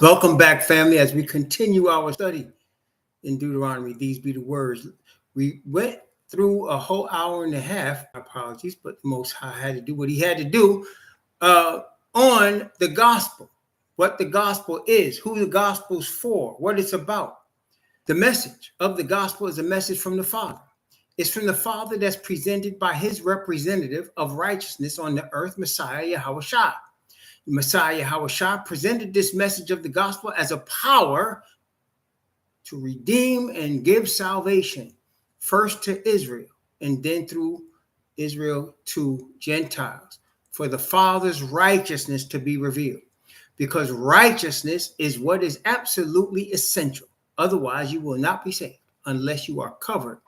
Welcome back, family, as we continue our study in Deuteronomy. These be the words. We went through a whole hour and a half, apologies, but the Most High had to do what he had to do on the gospel, what the gospel is, who the gospel's for, what it's about. The message of the gospel is a message from the Father. It's from the Father that's presented by his representative of righteousness on the earth, Messiah Yahushua. Messiah Yahushua presented this message of the gospel as a power to redeem and give salvation, first to Israel and then through Israel to Gentiles, for the Father's righteousness to be revealed. Because righteousness is what is absolutely essential. Otherwise, you will not be saved unless you are covered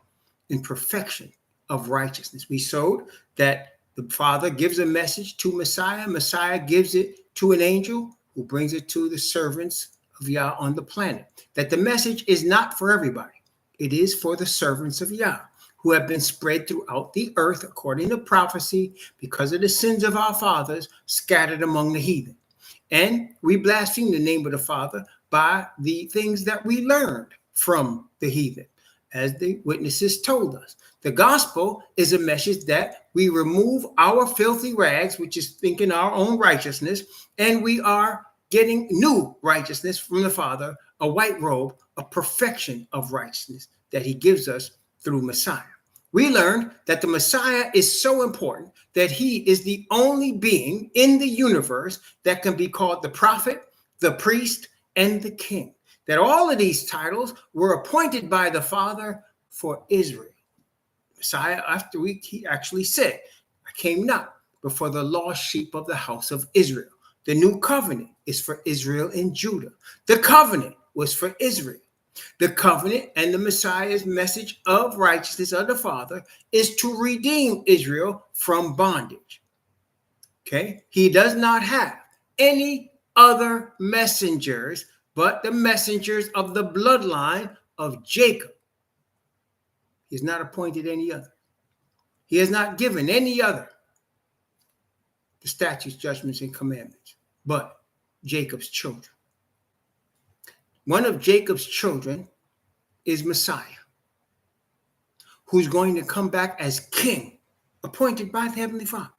in perfection of righteousness. We showed that the Father gives a message to Messiah. Messiah gives it to an angel who brings it to the servants of Yah on the planet. That the message is not for everybody. It is for the servants of Yah who have been spread throughout the earth according to prophecy because of the sins of our fathers scattered among the heathen. And we blaspheme the name of the Father by the things that we learned from the heathen, as the witnesses told us. The gospel is a message that we remove our filthy rags, which is thinking our own righteousness, and we are getting new righteousness from the Father, a white robe, a perfection of righteousness that he gives us through Messiah. We learned that the Messiah is so important that he is the only being in the universe that can be called the prophet, the priest, and the king. That all of these titles were appointed by the Father for Israel. Messiah, after he actually said, I came not before the lost sheep of the house of Israel. The new covenant is for Israel and Judah. The covenant was for Israel. The covenant and the Messiah's message of righteousness of the Father is to redeem Israel from bondage. Okay? He does not have any other messengers but the messengers of the bloodline of Jacob. He has not appointed any other. He has not given any other the statutes, judgments, and commandments, but Jacob's children. One of Jacob's children is Messiah, who's going to come back as king, appointed by the Heavenly Father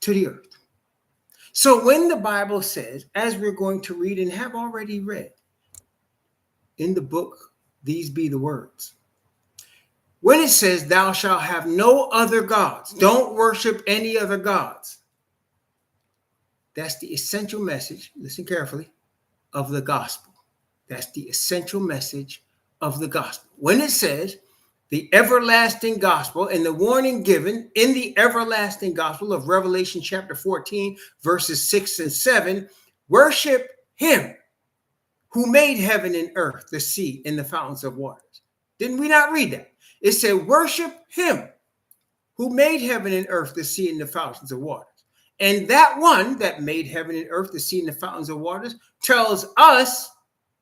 to the earth. So when the Bible says, as we're going to read and have already read in the book, these be the words. When it says, thou shalt have no other gods, don't worship any other gods. That's the essential message, listen carefully, of the gospel. That's the essential message of the gospel. When it says, the everlasting gospel and the warning given in the everlasting gospel of Revelation chapter 14, verses 6 and 7, worship him who made heaven and earth, the sea, and the fountains of waters. Didn't we not read that? It said, worship him who made heaven and earth, the sea, and the fountains of waters. And that one that made heaven and earth, the sea, and the fountains of waters tells us,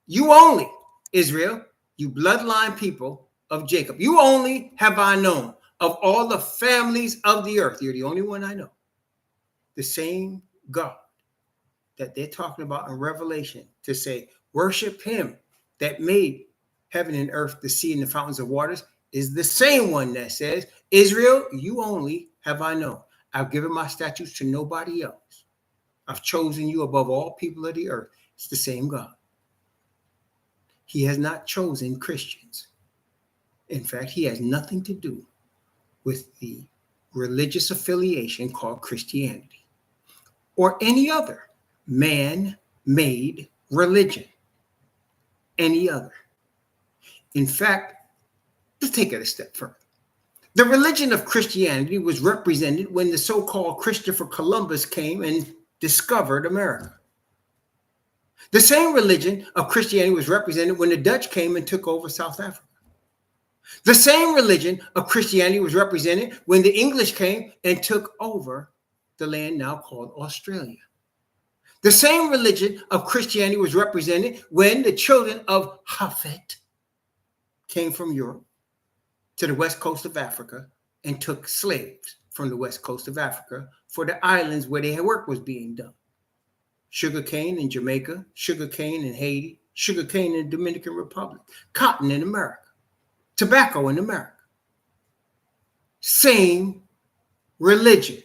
you only, Israel, you bloodline people of Jacob, you only have I known of all the families of the earth. You're the only one I know. The same God that they're talking about in Revelation to say, worship him that made heaven and earth, the sea, and the fountains of waters is the same one that says, Israel, you only have I known. I've given my statutes to nobody else. I've chosen you above all people of the earth. It's the same God. He has not chosen Christians. In fact, he has nothing to do with the religious affiliation called Christianity or any other man-made religion, any other. In fact, let's take it a step further. The religion of Christianity was represented when the so-called Christopher Columbus came and discovered America. The same religion of Christianity was represented when the Dutch came and took over South Africa. The same religion of Christianity was represented when the English came and took over the land now called Australia. The same religion of Christianity was represented when the children of Japhet came from Europe to the west coast of Africa and took slaves from the west coast of Africa for the islands where their work was being done. sugarcane in Jamaica, sugarcane in Haiti, sugarcane in the Dominican Republic, cotton in America, tobacco in America. Same religion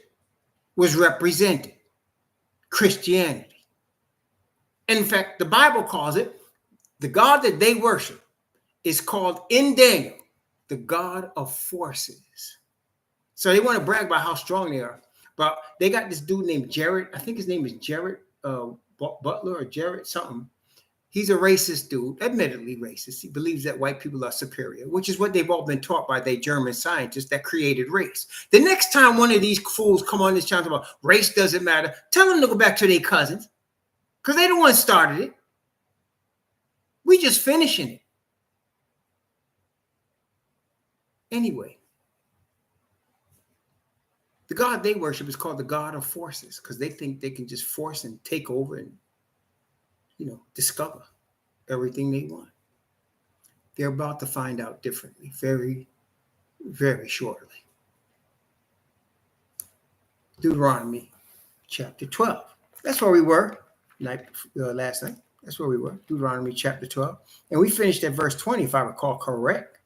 was represented, Christianity. In fact, the Bible calls it, the God that they worship is called in Daniel, the God of forces. So they want to brag about how strong they are. But they got this dude named Jared. I think his name is Jared Butler or Jared something. He's a racist dude, admittedly racist. He believes that white people are superior, which is what they've all been taught by their German scientists that created race. The next time one of these fools come on this channel about race doesn't matter, tell them to go back to their cousins, because they the ones started it. We just finishing it. Anyway, the God they worship is called the God of forces, because they think they can just force and take over and, discover everything they want. They're about to find out differently very, very shortly. Deuteronomy chapter 12. That's where we were last night. That's where we were. Deuteronomy chapter 12. And we finished at verse 20, if I recall correct.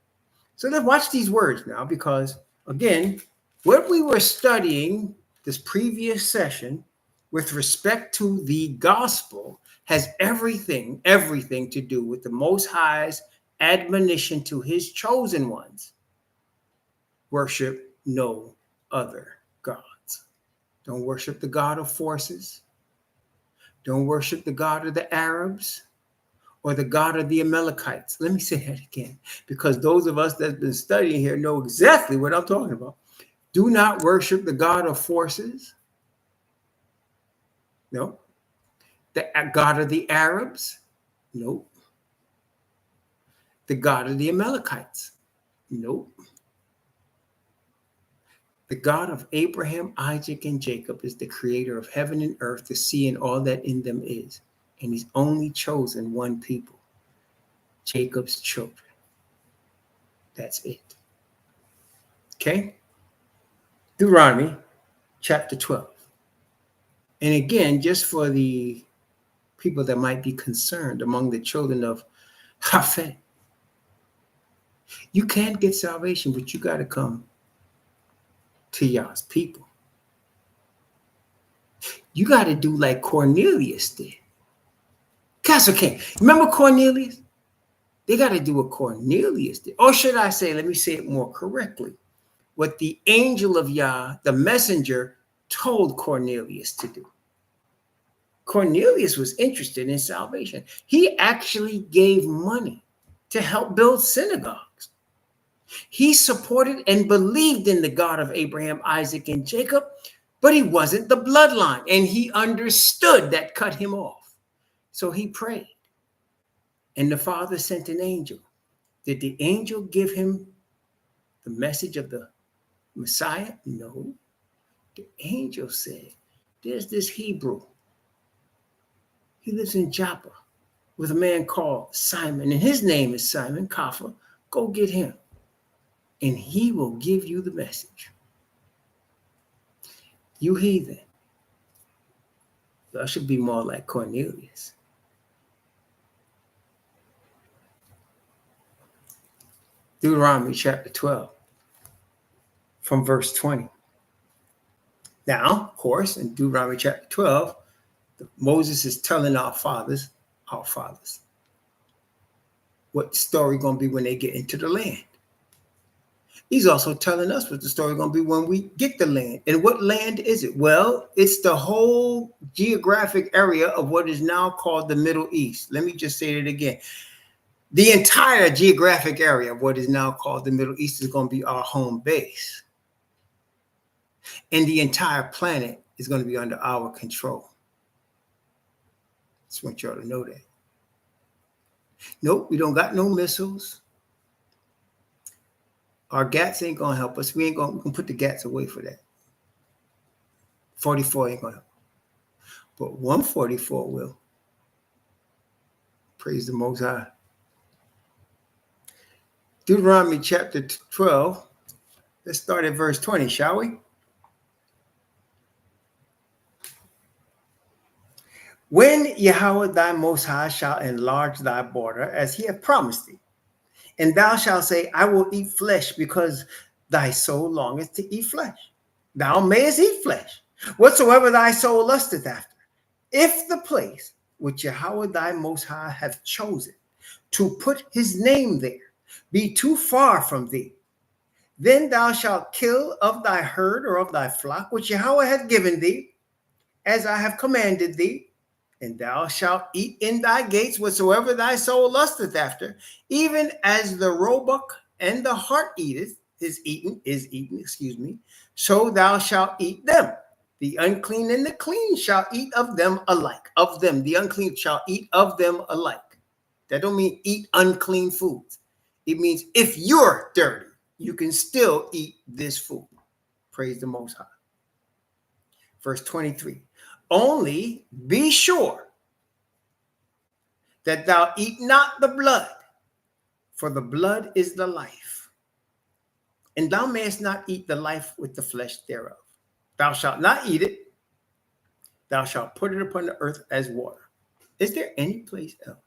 So let's watch these words now, because, again, what we were studying this previous session with respect to the gospel has everything to do with the Most High's admonition to his chosen ones. Worship no other gods. Don't worship the God of forces. Don't worship the God of the Arabs or the God of the Amalekites. Let me say that again, because those of us that's been studying here know exactly what I'm talking about. Do not worship the God of forces. No. The God of the Arabs? Nope. The God of the Amalekites? Nope. The God of Abraham, Isaac, and Jacob is the creator of heaven and earth, the sea, and all that in them is. And he's only chosen one people, Jacob's children. That's it. Okay? Deuteronomy chapter 12. And again, just for the people that might be concerned among the children of Japhet, you can't get salvation, but you got to come to Yah's people. You got to do like Cornelius did. That's okay. Remember Cornelius? They got to do what Cornelius did. Or should I say, let me say it more correctly, what the angel of Yah, the messenger, told Cornelius to do. Cornelius was interested in salvation. He actually gave money to help build synagogues. He supported and believed in the God of Abraham, Isaac, and Jacob, but he wasn't the bloodline, and he understood that cut him off. So he prayed, and the Father sent an angel. Did the angel give him the message of the Messiah? No. The angel said, there's this Hebrew. He lives in Joppa with a man called Simon, and his name is Simon Kaffa. Go get him, and he will give you the message. You heathen. I should be more like Cornelius. Deuteronomy chapter 12, from verse 20. Now, of course, in Deuteronomy chapter 12, Moses is telling our fathers, what the story going to be when they get into the land. He's also telling us what the story is going to be when we get the land. And what land is it? Well, it's the whole geographic area of what is now called the Middle East. Let me just say it again. The entire geographic area of what is now called the Middle East is going to be our home base. And the entire planet is going to be under our control. Just want y'all to know that. Nope, we don't got no missiles. Our GATs ain't going to help us. We can put the GATs away for that. 44 ain't going to help. But 144 will. Praise the Most High. Deuteronomy chapter 12. Let's start at verse 20, shall we? When Yahweh thy Most High shall enlarge thy border, as he hath promised thee, and thou shalt say, I will eat flesh, because thy soul longeth to eat flesh. Thou mayest eat flesh, whatsoever thy soul lusteth after. If the place which Yahweh thy Most High hath chosen to put his name there be too far from thee, then thou shalt kill of thy herd or of thy flock, which Yahweh hath given thee, as I have commanded thee, and thou shalt eat in thy gates whatsoever thy soul lusteth after, even as the roebuck and the hart is eaten, so thou shalt eat them. The unclean and the clean shall eat of them alike. Of them, the unclean shall eat of them alike. That don't mean eat unclean foods. It means if you're dirty, you can still eat this food. Praise the Most High. Verse 23. Only be sure that thou eat not the blood, for the blood is the life. And thou mayest not eat the life with the flesh thereof. Thou shalt not eat it. Thou shalt put it upon the earth as water. Is there any place else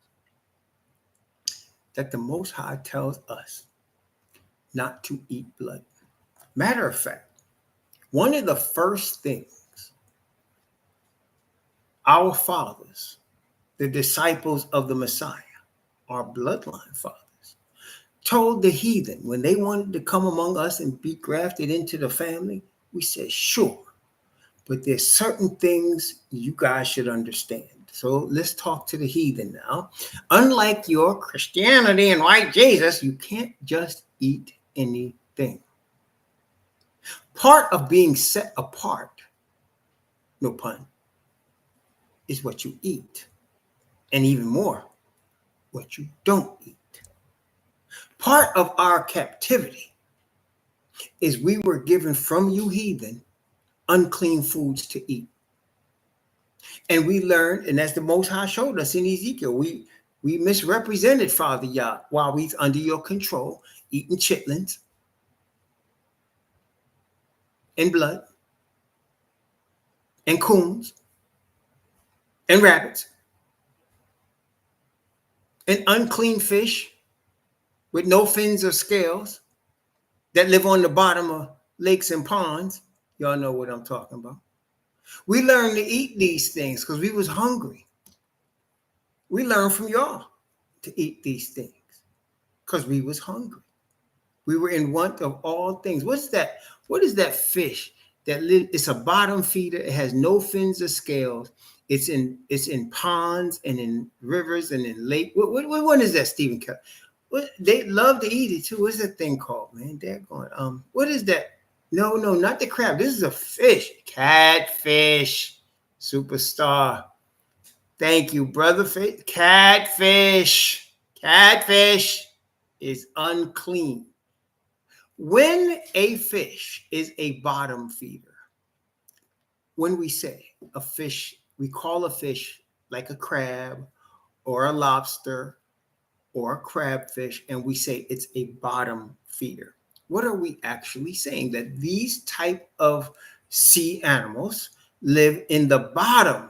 that the Most High tells us not to eat blood? Matter of fact, one of the first things our fathers, the disciples of the Messiah, our bloodline fathers, told the heathen when they wanted to come among us and be grafted into the family, we said, sure, but there's certain things you guys should understand. So let's talk to the heathen now. Unlike your Christianity and white Jesus, you can't just eat anything. Part of being set apart, no pun, is what you eat, and even more, what you don't eat. Part of our captivity is we were given from you heathen unclean foods to eat. And we learned, and as the Most High showed us in Ezekiel, we misrepresented Father Yah while we was under your control, eating chitlins and blood and coons and rabbits and unclean fish with no fins or scales that live on the bottom of lakes and ponds. Y'all know what I'm talking about. We learned to eat these things because we was hungry. We learned from y'all to eat these things because we was hungry. We were in want of all things. What's that? What is that fish it's a bottom feeder? It has no fins or scales. It's in ponds and in rivers and in lake. What one is that, Stephen Kelly? What they love to eat it too. What's that thing called, man? They're going. What is that? No, not the crab. This is a fish. Catfish. Superstar. Thank you, brother. Catfish. Catfish is unclean. When a fish is a bottom feeder, when we say a fish, we call a fish like a crab or a lobster or a crabfish, and we say it's a bottom feeder. What are we actually saying? That these type of sea animals live in the bottom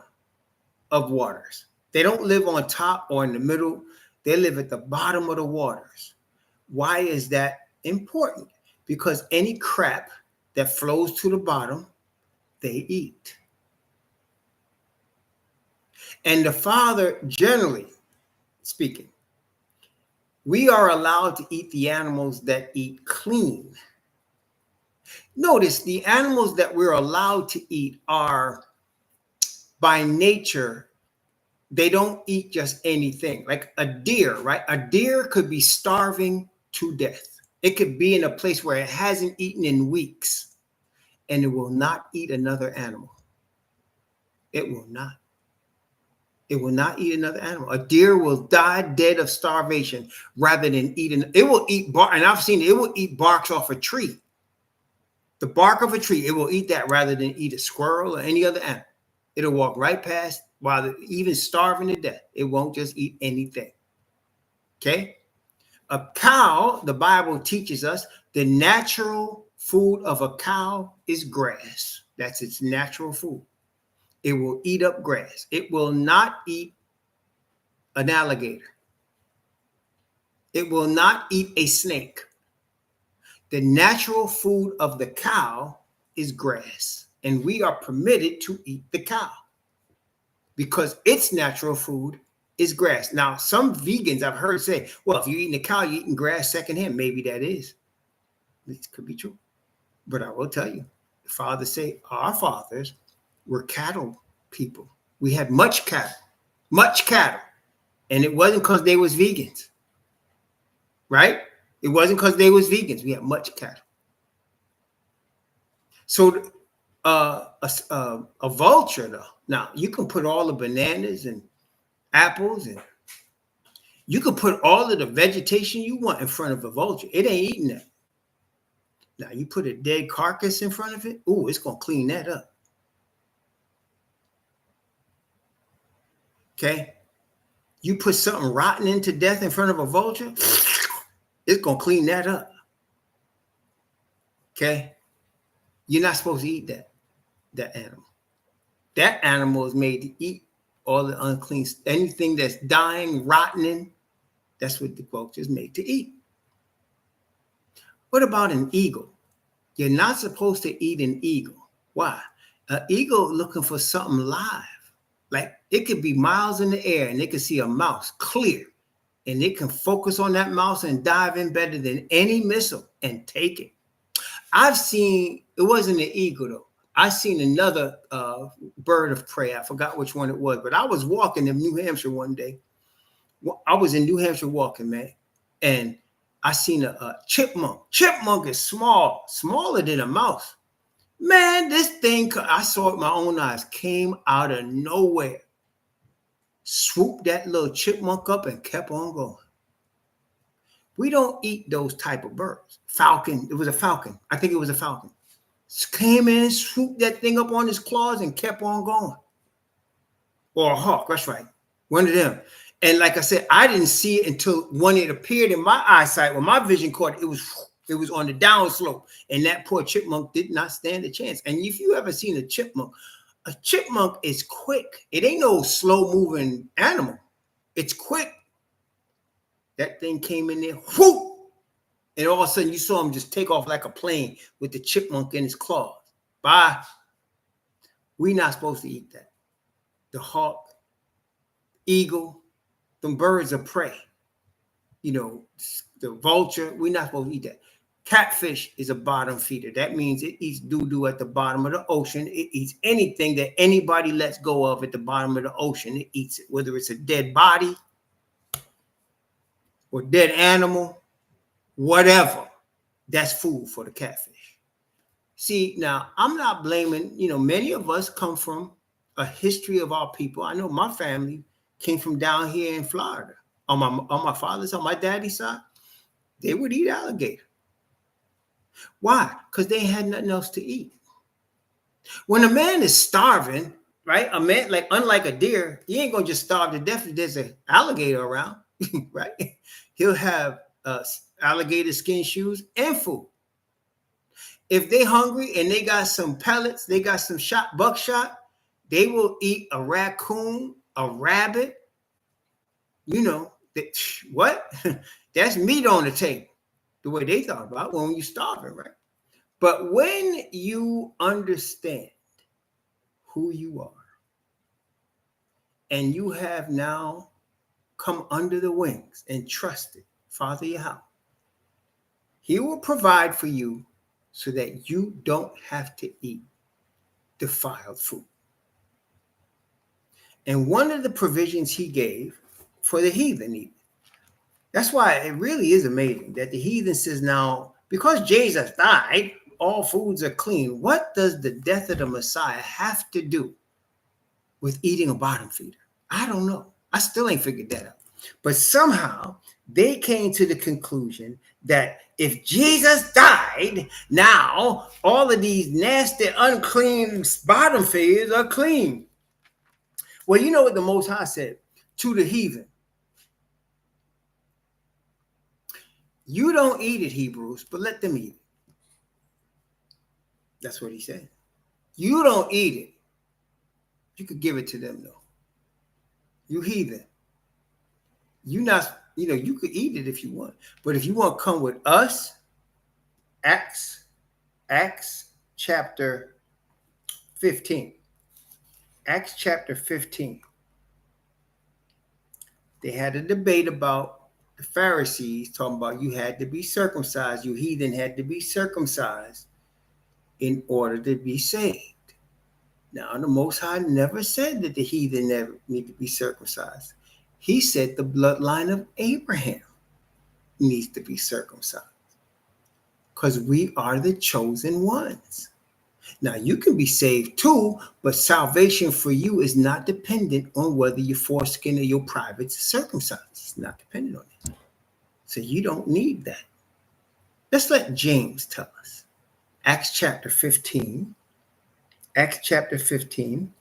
of waters. They don't live on top or in the middle. They live at the bottom of the waters. Why is that important? Because any crap that flows to the bottom, they eat. And the Father, generally speaking, we are allowed to eat the animals that eat clean. Notice the animals that we're allowed to eat are, by nature, they don't eat just anything. Like a deer, right? A deer could be starving to death. It could be in a place where it hasn't eaten in weeks, and it will not eat another animal. It will not. It will not eat another animal. A deer will die dead of starvation rather than eating. It will eat bark, and I've seen it will eat barks off a tree. The bark of a tree, it will eat that rather than eat a squirrel or any other animal. It'll walk right past while even starving to death. It won't just eat anything. Okay? A cow, the Bible teaches us, the natural food of a cow is grass. That's its natural food. It will eat up grass. It will not eat an alligator. It will not eat a snake. The natural food of the cow is grass, and we are permitted to eat the cow because its natural food is grass. Now, some vegans I've heard say, well, if you're eating a cow, you're eating grass secondhand. Maybe that is. This could be true. But I will tell you, the fathers say our fathers were cattle people. We had much cattle. And it wasn't because they was vegans, right? It wasn't because they was vegans. We had much cattle. So a vulture, though. Now, you can put all the bananas and apples and you can put all of the vegetation you want in front of a vulture. It ain't eating that. Now, you put a dead carcass in front of it. Ooh, it's going to clean that up. Okay? You put something rotten into death in front of a vulture, it's going to clean that up. Okay? You're not supposed to eat that animal. That animal is made to eat all the unclean, anything that's dying, rotting. That's what the vulture is made to eat. What about an eagle? You're not supposed to eat an eagle. Why? An eagle looking for something live. Like it could be miles in the air and they can see a mouse clear and they can focus on that mouse and dive in better than any missile and take it. I've seen, it wasn't an eagle though. I seen another bird of prey. I forgot which one it was, but I was walking in New Hampshire one day. I was in New Hampshire walking, man, and I seen a chipmunk. Chipmunk is small, smaller than a mouse. Man, this thing, I saw it with my own eyes, came out of nowhere. Swooped that little chipmunk up and kept on going. We don't eat those type of birds. Falcon, it was a falcon. I think it was a falcon. Came in, swooped that thing up on his claws and kept on going. Or a hawk, that's right. One of them. And like I said, I didn't see it until when it appeared in my eyesight, when my vision caught it, it was on the downslope. And that poor chipmunk did not stand a chance. And if you ever seen a chipmunk is quick. It ain't no slow moving animal. It's quick. That thing came in there, whoop, and all of a sudden you saw him just take off like a plane with the chipmunk in his claws. Bye. We're not supposed to eat that. The hawk, eagle, them birds of prey. You know, the vulture, we're not supposed to eat that. Catfish is a bottom feeder. That means it eats doo-doo at the bottom of the ocean. It eats anything that anybody lets go of at the bottom of the ocean. It eats it, whether it's a dead body or dead animal, whatever. That's food for the catfish. See, now I'm not blaming, many of us come from a history of our people. I know my family came from down here in Florida. On my father's side, on my daddy's side, they would eat alligator. Why? Because they had nothing else to eat. When a man is starving, right? A man, like unlike a deer, he ain't gonna just starve to death if there's an alligator around, right? He'll have alligator skin shoes and food. If they hungry and they got some pellets, they got some buckshot, they will eat a raccoon, a rabbit. What? That's meat on the table. The way they thought about it when you're starving, right? But when you understand who you are and you have now come under the wings and trusted Father Yahweh, He will provide for you so that you don't have to eat defiled food. And one of the provisions He gave for the heathen, even. That's why it really is amazing that the heathen says now, because Jesus died, all foods are clean. What does the death of the Messiah have to do with eating a bottom feeder? I don't know. I still ain't figured that out. But somehow they came to the conclusion that if Jesus died, now all of these nasty, unclean bottom feeders are clean. Well, you know what the Most High said to the heathen? You don't eat it, Hebrews, but let them eat it. That's what He said. You don't eat it, You could give it to them though. You heathen. You not, you could eat it if you want. But if you want to come with us, Acts chapter 15. Acts chapter 15. They had a debate about the Pharisees talking about you had to be circumcised. You heathen had to be circumcised in order to be saved. Now, the Most High never said that the heathen never need to be circumcised. He said the bloodline of Abraham needs to be circumcised because we are the chosen ones. Now, you can be saved too, but salvation for you is not dependent on whether your foreskin or your privates are circumcised. It's not dependent on it. So you don't need that. Let's let James tell us. Acts chapter 15. Acts chapter 15.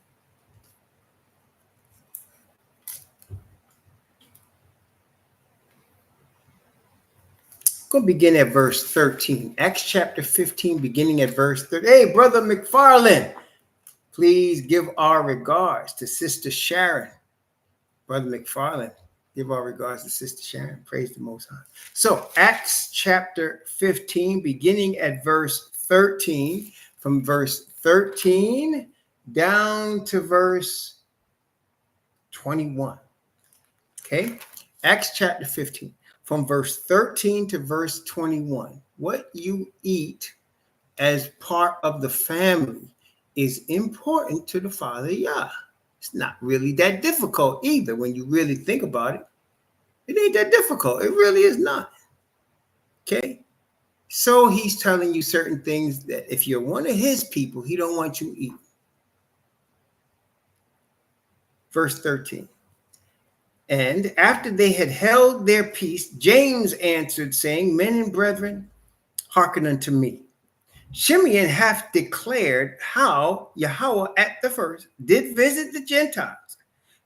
Go begin at verse 13. Acts chapter 15, beginning at verse 13. Hey, Brother McFarland, please give our regards to Sister Sharon. Brother McFarland, give our regards to Sister Sharon. Praise the Most High. So, Acts chapter 15, beginning at verse 13, from verse 13 down to verse 21. Okay? Acts chapter 15. From verse 13 to verse 21, what you eat as part of the family is important to the Father Yah. It's not really that difficult either when you really think about it. It ain't that difficult. It really is not. Okay? So he's telling you certain things that if you're one of his people, he don't want you eating. Verse 13. And after they had held their peace, James answered, saying, Men and brethren, hearken unto me. Shimeon hath declared how Yahweh at the first did visit the Gentiles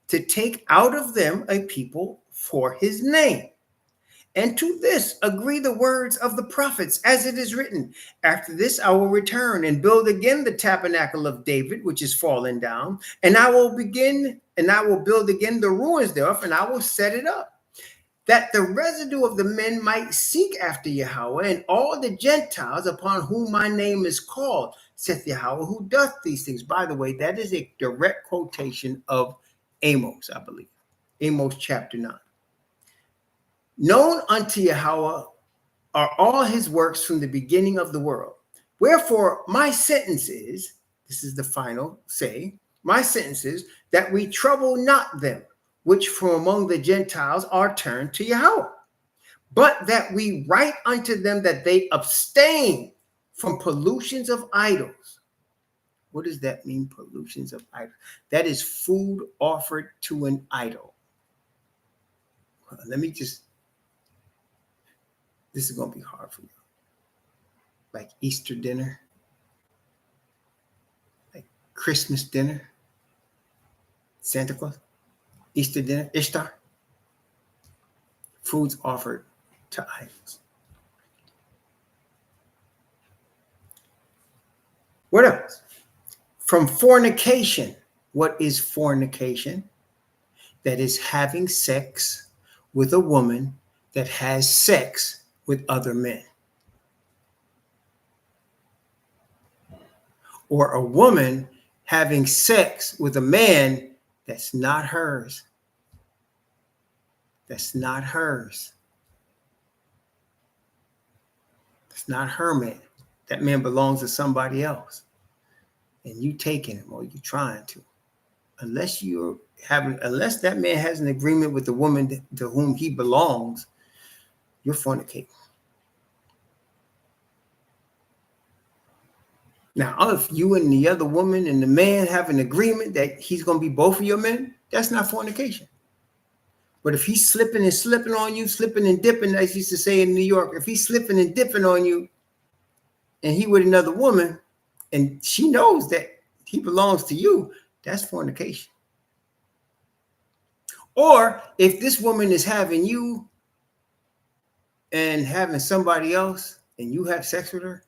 to take out of them a people for his name. And to this agree the words of the prophets, as it is written, After this I will return and build again the tabernacle of David, which is fallen down, and I will build again the ruins thereof, and I will set it up, that the residue of the men might seek after Yahweh, and all the Gentiles upon whom my name is called, saith Yahweh, who doth these things. By the way, that is a direct quotation of Amos, I believe. Amos chapter 9. Known unto Yahweh are all his works from the beginning of the world. Wherefore my sentence is, this is the final say, my sentence is that we trouble not them, which from among the Gentiles are turned to Yahweh, but that we write unto them that they abstain from pollutions of idols. What does that mean, pollutions of idols? That is food offered to an idol. This is going to be hard for you. Like Easter dinner, like Christmas dinner, Santa Claus, Easter dinner, Ishtar. Foods offered to idols. What else? From fornication. What is fornication? That is having sex with a woman that has sex with other men. Or a woman having sex with a man that's not hers. That's not hers. It's not her man. That man belongs to somebody else. And you taking him or you trying to. Unless that man has an agreement with the woman to whom he belongs, you're fornicating. Now, if you and the other woman and the man have an agreement that he's going to be both of your men, that's not fornication. But if he's slipping and slipping on you, slipping and dipping, as used to say in New York, if he's slipping and dipping on you and he with another woman and she knows that he belongs to you, that's fornication. Or if this woman is having you and having somebody else and you have sex with her,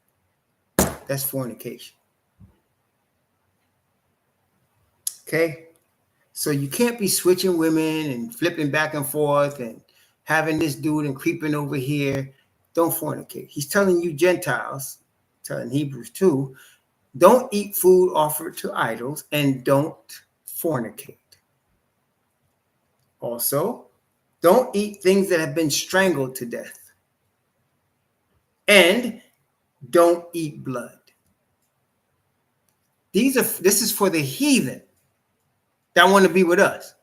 that's fornication. Okay. So you can't be switching women and flipping back and forth and having this dude and creeping over here. Don't fornicate. He's telling you Gentiles, telling Hebrews too, don't eat food offered to idols and don't fornicate. Also, don't eat things that have been strangled to death. And don't eat blood. This is for the heathen that want to be with us.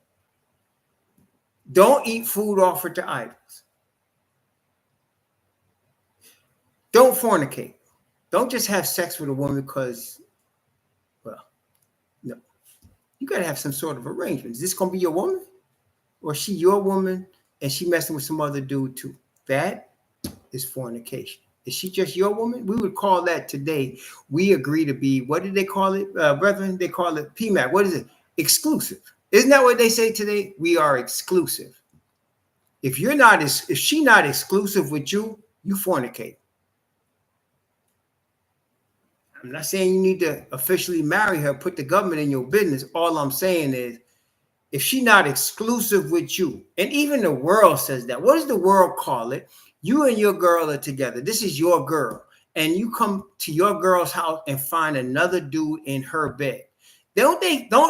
Don't eat food offered to idols. Don't fornicate. Don't just have sex with a woman because, well, no. You got to have some sort of arrangement. Is this going to be your woman? Or is she your woman and she messing with some other dude too? That is fornication. Is she just your woman? We would call that today. We agree to be, what did they call it, brethren? They call it PMAC. What is it? Exclusive. Isn't that what they say today? We are exclusive. If she not exclusive with you, you fornicate. I'm not saying you need to officially marry her, put the government in your business. All I'm saying is, if she not exclusive with you, and even the world says that, what does the world call it? You and your girl are together. This is your girl. And you come to your girl's house and find another dude in her bed. Don't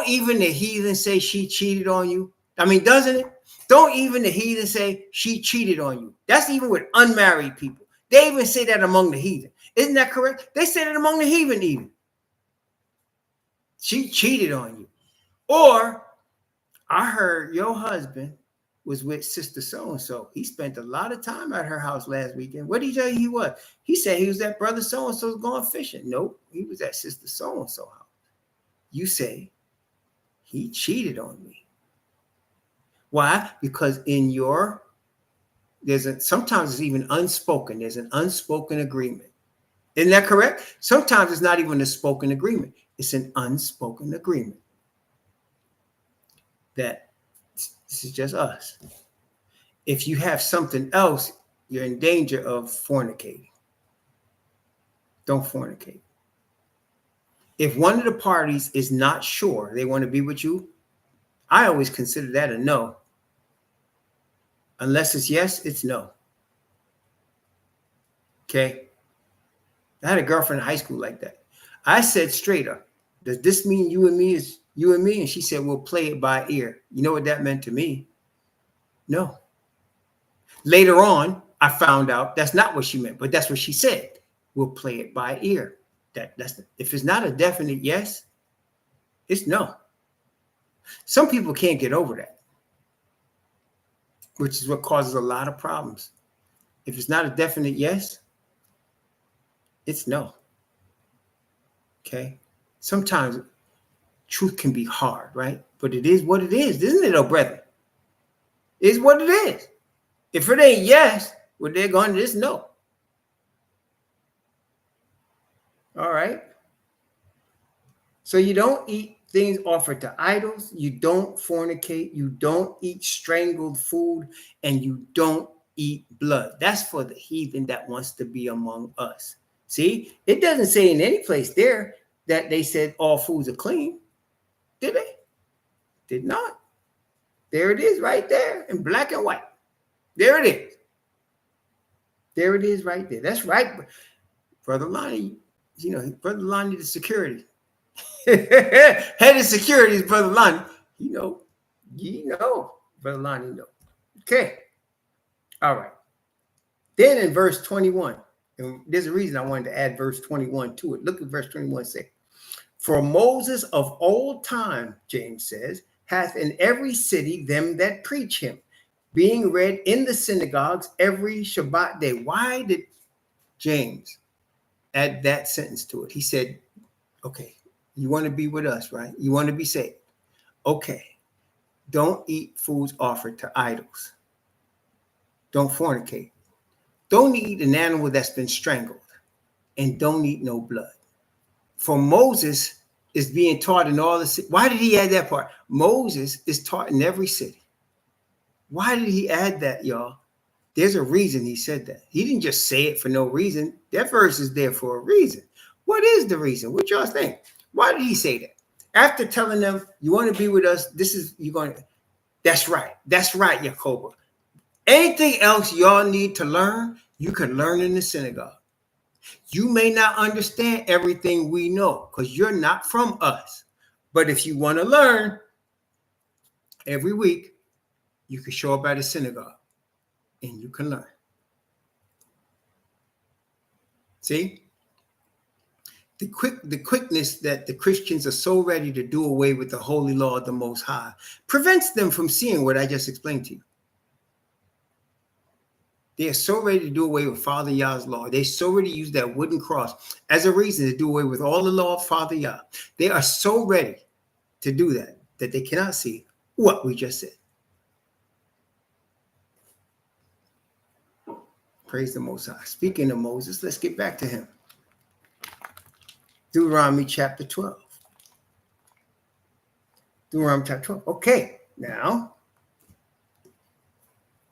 even the heathen say she cheated on you? I mean, doesn't it? Don't even the heathen say she cheated on you? That's even with unmarried people. They even say that among the heathen. Isn't that correct? They say that among the heathen even. She cheated on you. Or, I heard your husband was with sister so-and-so. He spent a lot of time at her house last weekend. What did he tell you he was? He said he was at brother so-and-so's going fishing. Nope, he was at sister so-and-so house. You say he cheated on me. Why? Because sometimes it's even unspoken. There's an unspoken agreement. Isn't that correct? Sometimes it's not even a spoken agreement. It's an unspoken agreement. That this is just us. If you have something else, you're in danger of fornicating. Don't fornicate. If one of the parties is not sure they want to be with you, I always consider that a no. Unless it's yes, it's no. Okay? I had a girlfriend in high school like that. I said straight up, does this mean you and me is you and me? And she said, we'll play it by ear. You know what that meant to me? No. Later on, I found out that's not what she meant, but that's what she said. We'll play it by ear. If it's not a definite yes, it's no. Some people can't get over that, which is what causes a lot of problems. If it's not a definite yes, it's no. Okay? Sometimes truth can be hard, right? But it is what it is, isn't it, oh brethren? It's what it is. If it ain't yes, well, they're going to just no. All right. So you don't eat things offered to idols. You don't fornicate. You don't eat strangled food. And you don't eat blood. That's for the heathen that wants to be among us. See, it doesn't say in any place there that they said all foods are clean. Did they? Did not. There it is right there in black and white. There it is. There it is right there. That's right. Brother Lonnie, Brother Lonnie, the security. Head of security is Brother Lonnie. You know, Brother Lonnie, know. Okay. All right. Then in verse 21, and there's a reason I wanted to add verse 21 to it. Look at verse 21 say. For Moses of old time, James says, hath in every city them that preach him, being read in the synagogues every Shabbat day. Why did James add that sentence to it? He said, okay, you want to be with us, right? You want to be saved. Okay. Don't eat foods offered to idols. Don't fornicate. Don't eat an animal that's been strangled. And don't eat no blood. For Moses is being taught in all the cities. Why did he add that part? Moses is taught in every city. Why did he add that, y'all? There's a reason he said that. He didn't just say it for no reason. That verse is there for a reason. What is the reason? What y'all think? Why did he say that? After telling them, you want to be with us, that's right. That's right, Yakoba. Anything else y'all need to learn, you can learn in the synagogue. You may not understand everything we know because you're not from us. But if you want to learn every week, you can show up at a synagogue and you can learn. See? The quickness that the Christians are so ready to do away with the holy law of the Most High prevents them from seeing what I just explained to you. They are so ready to do away with Father Yah's law. They so ready to use that wooden cross as a reason to do away with all the law of Father Yah. They are so ready to do that they cannot see what we just said. Praise the Most High. Speaking of Moses, let's get back to him. Deuteronomy chapter 12. Deuteronomy chapter 12. Okay, now,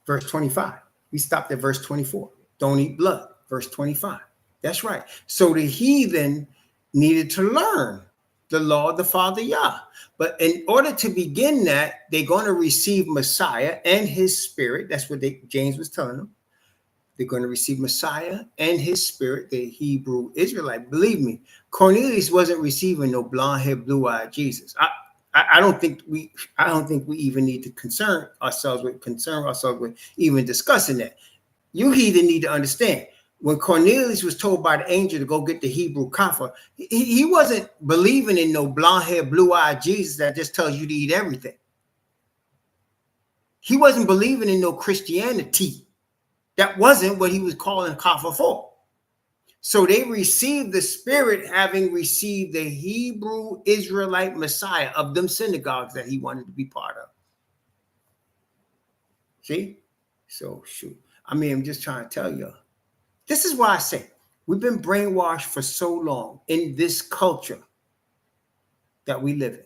verse 25. We stopped at verse 24. Don't eat blood. Verse 25. That's right. So the heathen needed to learn the law of the Father Yah. But in order to begin that, they're going to receive Messiah and his spirit. That's what James was telling them. They're going to receive Messiah and his spirit, the Hebrew Israelite. Believe me, Cornelius wasn't receiving no blonde-haired, blue-eyed Jesus. I don't think we even need to concern ourselves with even discussing that. You heathen need to understand. When Cornelius was told by the angel to go get the Hebrew kafir, he wasn't believing in no blonde-haired, blue-eyed Jesus that just tells you to eat everything. He wasn't believing in no Christianity. That wasn't what he was calling kafir for. So they received the spirit, having received the Hebrew Israelite Messiah of them synagogues that he wanted to be part of. See? So shoot. I mean, I'm just trying to tell you. This is why I say we've been brainwashed for so long in this culture that we live in,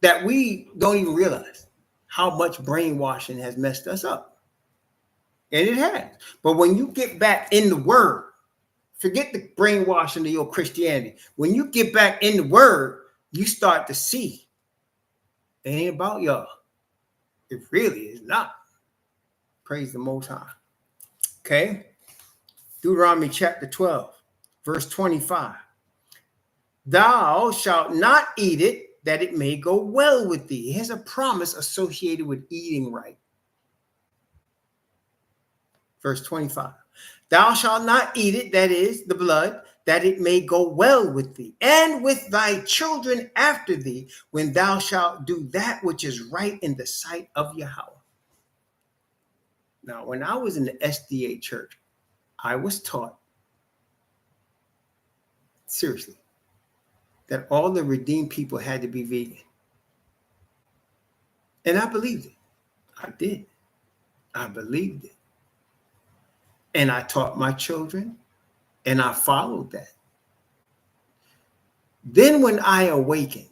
that we don't even realize how much brainwashing has messed us up. And it has. But when you get back in the word, forget the brainwashing of your Christianity. When you get back in the word, you start to see it ain't about y'all. It really is not. Praise the Most High. Okay. Deuteronomy chapter 12, verse 25. Thou shalt not eat it, that it may go well with thee. Here's a promise associated with eating right. Verse 25. Thou shalt not eat it, that is, the blood, that it may go well with thee, and with thy children after thee, when thou shalt do that which is right in the sight of Yahweh. Now, when I was in the SDA church, I was taught, seriously, that all the redeemed people had to be vegan. And I believed it. I did. I believed it. And I taught my children, and I followed that. Then when I awakened,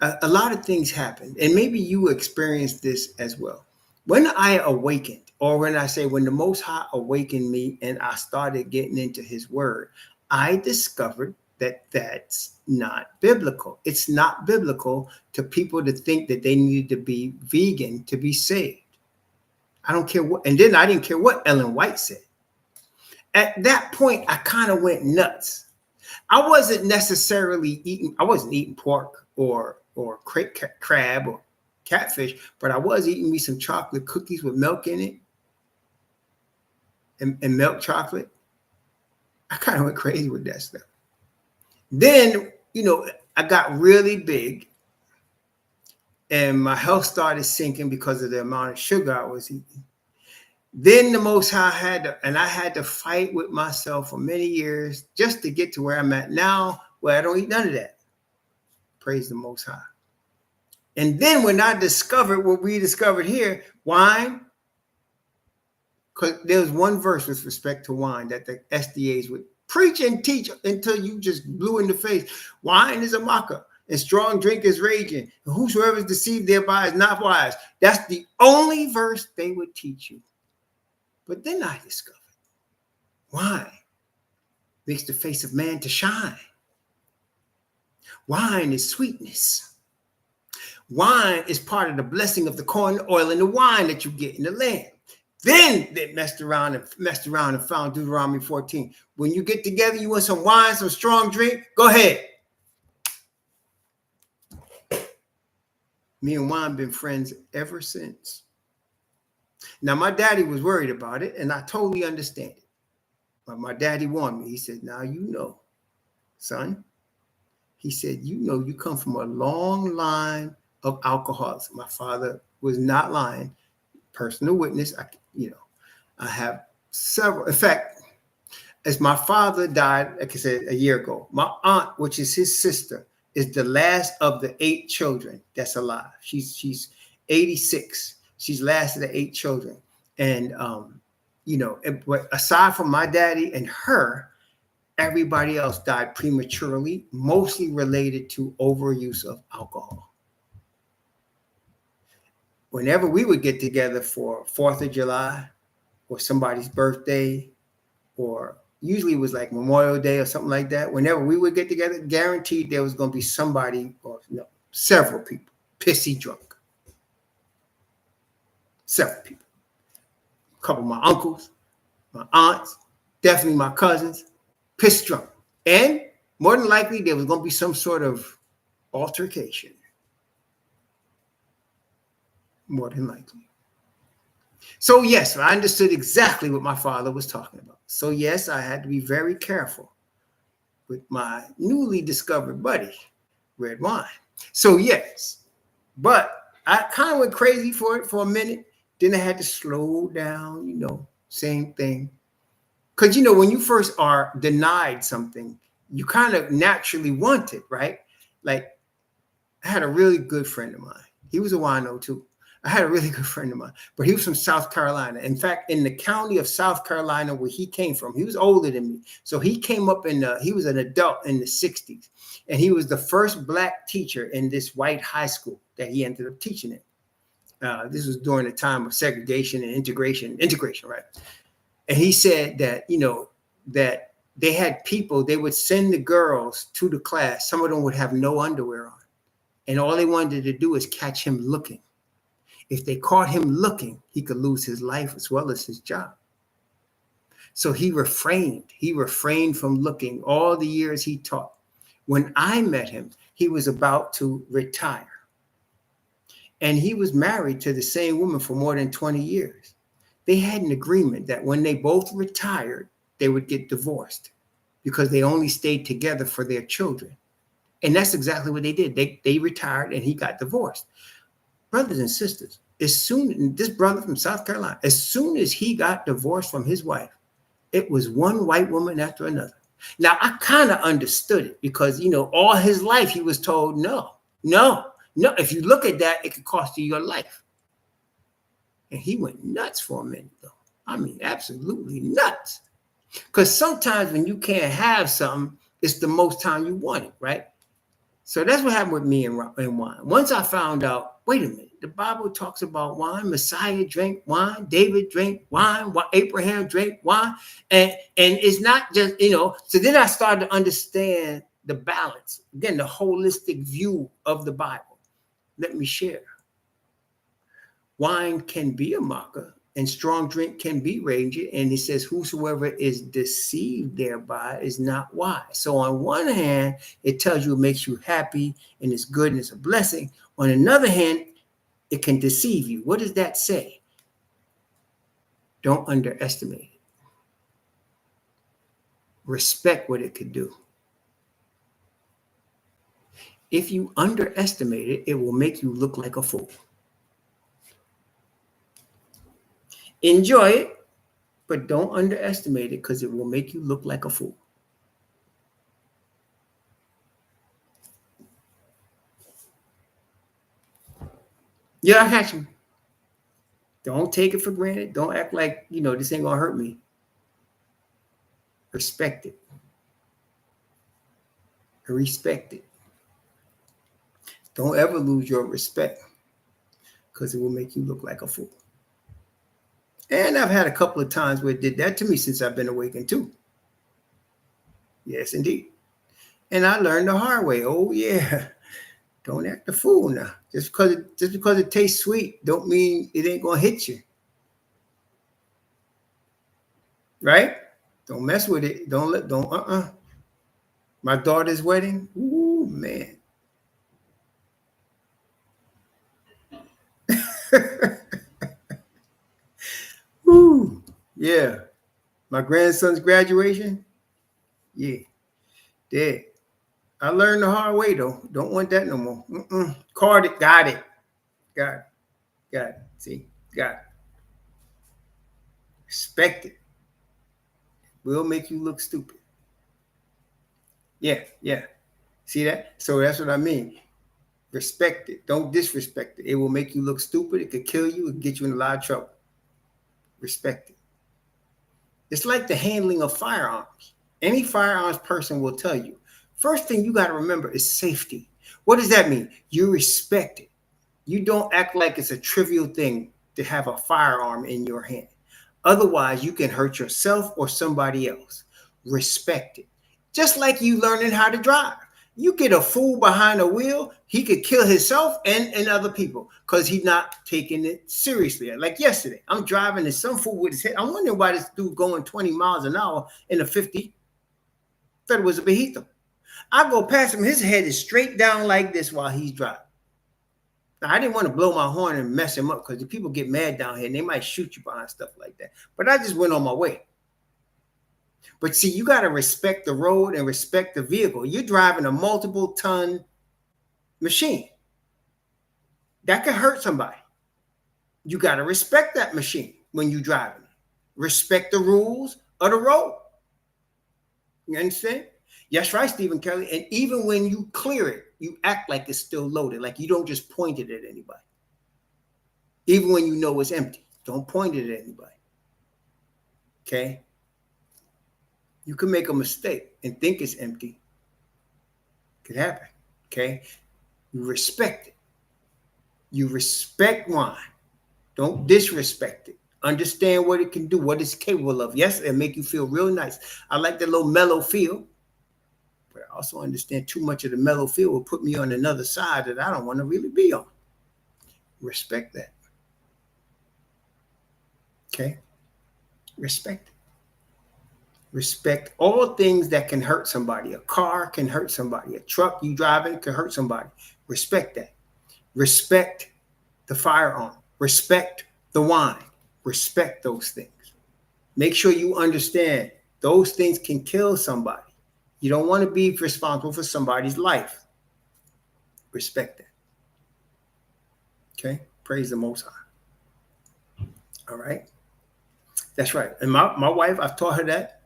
a lot of things happened, and maybe you experienced this as well. When I awakened, or when I say when the Most High awakened me and I started getting into his word, I discovered that that's not biblical. It's not biblical to people to think that they needed to be vegan to be saved. I don't care what, and then I didn't care what Ellen White said. At that point, I kind of went nuts. I wasn't eating pork or crab or catfish, but I was eating me some chocolate cookies with milk in it and milk chocolate. I kind of went crazy with that stuff. Then, I got really big and my health started sinking because of the amount of sugar I was eating. Then the Most High I had to fight with myself for many years just to get to where I'm at now, where I don't eat none of that. Praise the Most High. And then when I discovered what we discovered here, wine, because there was one verse with respect to wine that the SDAs would preach and teach until you just blew in the face. Wine is a mocker, and strong drink is raging, and whosoever is deceived thereby is not wise. That's the only verse they would teach you. But then I discovered wine makes the face of man to shine. Wine is sweetness. Wine is part of the blessing of the corn, oil, and the wine that you get in the land. Then they messed around and found Deuteronomy 14. When you get together, you want some wine, some strong drink, go ahead. Me and wine been friends ever since. Now, my daddy was worried about it, and I totally understand it. But my daddy warned me. He said, now you know, son. He said, you know, you come from a long line of alcoholics. My father was not lying. Personal witness. I have several. In fact, as my father died, like I said, a year ago, my aunt, which is his sister, is the last of the 8 children that's alive. She's 86. She's last of the 8 children. And, but aside from my daddy and her, everybody else died prematurely, mostly related to overuse of alcohol. Whenever we would get together for 4th of July or somebody's birthday, or usually it was like Memorial Day or something like that, whenever we would get together, guaranteed there was going to be somebody or several people pissy drunk. Several people. A couple of my uncles, my aunts, definitely my cousins, pissed drunk. And more than likely, there was going to be some sort of altercation. More than likely. So, yes, I understood exactly what my father was talking about. So, yes, I had to be very careful with my newly discovered buddy, red wine. So, yes, but I kind of went crazy for it for a minute. Then I had to slow down, same thing. Because, when you first are denied something, you kind of naturally want it, right? Like, I had a really good friend of mine. He was a wino too. I had a really good friend of mine, but he was from South Carolina. In fact, in the county of South Carolina where he came from, he was older than me. So he came up he was an adult in the 60s. And he was the first Black teacher in this white high school that he ended up teaching in. This was during the time of segregation and integration, right? And he said that, that they had people, they would send the girls to the class. Some of them would have no underwear on. And all they wanted to do is catch him looking. If they caught him looking, he could lose his life as well as his job. So he refrained. He refrained from looking all the years he taught. When I met him, he was about to retire. And he was married to the same woman for more than 20 years. They had an agreement that when they both retired, they would get divorced because they only stayed together for their children. And that's exactly what they did. They retired and he got divorced. Brothers and sisters, this brother from South Carolina, as soon as he got divorced from his wife, it was one white woman after another. Now, I kind of understood it because, all his life he was told, no. If you look at that, it could cost you your life. And he went nuts for a minute, though. I mean, absolutely nuts. Because sometimes when you can't have something, it's the most time you want it, right? So that's what happened with me and wine. Once I found out, wait a minute, the Bible talks about wine. Messiah drank wine. David drank wine. Abraham drank wine. And it's not just, so then I started to understand the balance. Again, the holistic view of the Bible. Let me share. Wine can be a mocker and strong drink can be raging. And he says, whosoever is deceived thereby is not wise. So on one hand, it tells you it makes you happy and it's good and it's a blessing. On another hand, it can deceive you. What does that say? Don't underestimate it. Respect what it could do. If you underestimate it, it will make you look like a fool. Enjoy it, but don't underestimate it because it will make you look like a fool. Yeah, I got you. Don't take it for granted. Don't act like, this ain't going to hurt me. Respect it. Respect it. Don't ever lose your respect because it will make you look like a fool. And I've had a couple of times where it did that to me since I've been awakened too. Yes, indeed. And I learned the hard way. Oh, yeah. Don't act the fool now. Just because it tastes sweet don't mean it ain't going to hit you. Right? Don't mess with it. My daughter's wedding. Ooh, man. Ooh, yeah. My grandson's graduation. Yeah. Dead. I learned the hard way, though. Don't want that no more. Card it. Got it. Got it. Got it. See? Got it. Respect it. Will make you look stupid. Yeah. See that? So that's what I mean. Respect it. Don't disrespect it. It will make you look stupid. It could kill you. It could get you in a lot of trouble. Respect it. It's like the handling of firearms. Any firearms person will tell you. First thing you got to remember is safety. What does that mean? You respect it. You don't act like it's a trivial thing to have a firearm in your hand. Otherwise, you can hurt yourself or somebody else. Respect it. Just like you learning how to drive. You get a fool behind a wheel, he could kill himself and other people because he's not taking it seriously. Like yesterday, I'm driving and some fool with his head. I'm wondering why this dude going 20 miles an hour in a 50. Thought it was a Bajito. I go past him, his head is straight down like this while he's driving. Now, I didn't want to blow my horn and mess him up because the people get mad down here and they might shoot you behind stuff like that. But I just went on my way. But see, you got to respect the road and respect the vehicle. You're driving a multiple ton machine. That could hurt somebody. You got to respect that machine when you're driving. Respect the rules of the road. You understand? Yes, right, Stephen Kelly. And even when you clear it, you act like it's still loaded. Like you don't just point it at anybody. Even when you know it's empty, don't point it at anybody. Okay? You can make a mistake and think it's empty. It could happen. Okay? You respect it. You respect wine. Don't disrespect it. Understand what it can do, what it's capable of. Yes, it'll make you feel real nice. I like the little mellow feel. But I also understand too much of the mellow feel will put me on another side that I don't want to really be on. Respect that. Okay? Respect it. Respect all things that can hurt somebody. A car can hurt somebody. A truck you driving can hurt somebody. Respect that. Respect the firearm. Respect the wine. Respect those things. Make sure you understand those things can kill somebody. You don't want to be responsible for somebody's life. Respect that. Okay? Praise the Most High. All right? That's right. And my wife, I've taught her that.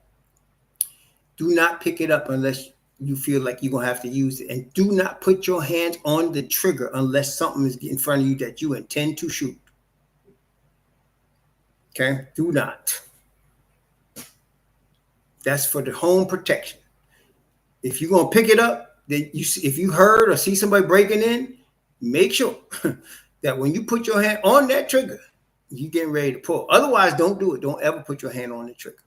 Do not pick it up unless you feel like you're going to have to use it. And do not put your hands on the trigger unless something is in front of you that you intend to shoot. Okay? Do not. That's for the home protection. If you're going to pick it up, then if you heard or see somebody breaking in, make sure that when you put your hand on that trigger, you're getting ready to pull. Otherwise, don't do it. Don't ever put your hand on the trigger.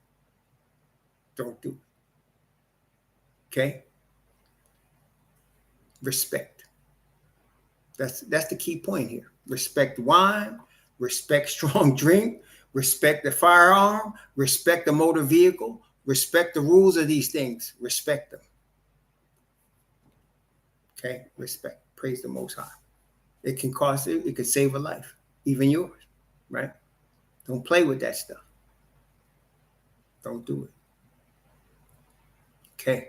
Don't do it. Okay? Respect. That's the key point here. Respect wine, respect strong drink, respect the firearm, respect the motor vehicle, respect the rules of these things. Respect them. Okay? Respect. Praise the Most High. It can cost it. It could save a life, even yours, right? Don't play with that stuff. Don't do it. Okay.